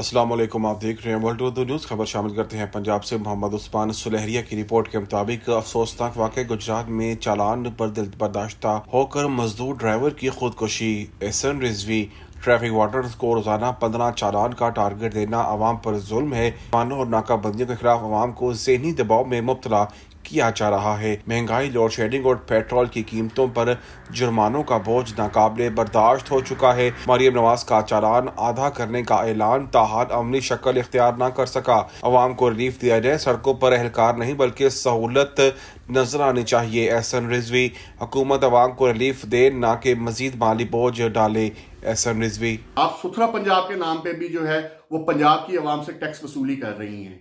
अस्सलाम वालेकुम। आप देख रहे हैं वर्ल्ड उर्दू न्यूज़। खबर शामिल करते हैं पंजाब से। मोहम्मद उस्मान सुलहरिया की रिपोर्ट के मुताबिक अफसोसनाक वाक़या गुजरात में चालान पर दिल बर्दाश्ता होकर मजदूर ड्राइवर की खुदकुशी। एहसन रिजवी ट्रैफिक वार्डन को रोजाना 15 चालान का टारगेट देना अवाम पर जुल्म है। मानों और नाकाबंदियों के खिलाफ अवाम को ज़हनी दबाव में मुब्तला किया जा रहा है। महंगाई, लोड शेडिंग और पेट्रोल की कीमतों पर जुर्मानों का बोझ नाकाबिले बर्दाश्त हो चुका है। मरियम नवाज का चालान आधा करने का ऐलान ताहाल अमली शक्ल इख्तियार न कर सका। अवाम को रिलीफ दिया जाए, सड़कों पर एहलकार नहीं बल्कि सहूलत नजर आनी चाहिए। एहसन रिजवी हुकूमत अवाम को रिलीफ दे, न कि मजीद माली बोझ डाले। एहसन रिजवी आप सुथरा पंजाब के नाम पे भी जो है वो पंजाब की आवाम से टैक्स वसूली कर रही हैं।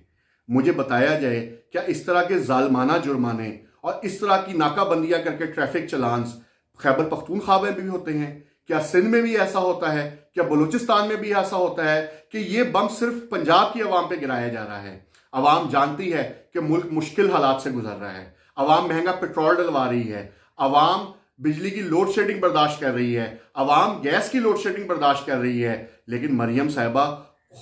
मुझे बताया जाए क्या इस तरह के जालमाना जुर्माने और इस तरह की नाकाबंदियां करके ट्रैफिक चलान खैबर पख्तूनख्वा में भी होते हैं? क्या सिंध में भी ऐसा होता है? क्या बलूचिस्तान में भी ऐसा होता है कि ये बम सिर्फ पंजाब की आवाम पे गिराया जा रहा है? आवाम जानती है कि मुल्क मुश्किल हालात से गुजर रहा है। आवाम महंगा पेट्रोल डलवा रही है, आवाम बिजली की लोड शेडिंग बर्दाश्त कर रही है, आवाम गैस की लोड शेडिंग बर्दाश्त कर रही है। लेकिन मरियम साहिबा,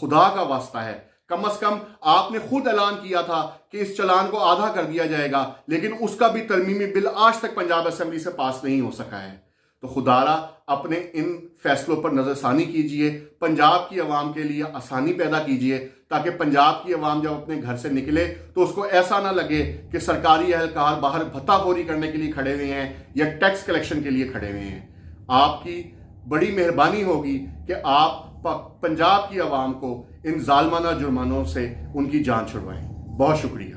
खुदा का वास्ता है, कम से कम आपने खुद ऐलान किया था कि इस चलान को आधा कर दिया जाएगा, लेकिन उसका भी तरमीमी बिल आज तक पंजाब असेंबली से पास नहीं हो सका है। तो खुदारा अपने इन फैसलों पर नजरसानी कीजिए, पंजाब की आवाम के लिए आसानी पैदा कीजिए, ताकि पंजाब की आवाम जब अपने घर से निकले तो उसको ऐसा ना लगे कि सरकारी एहलकार बाहर भत्ताखोरी करने के लिए खड़े हुए हैं या टैक्स कलेक्शन के लिए खड़े हुए हैं। आपकी बड़ी मेहरबानी होगी कि आप पंजाब की आवाम को इन जालमाना जुर्मानों से उनकी जान छुड़वाएं। बहुत शुक्रिया।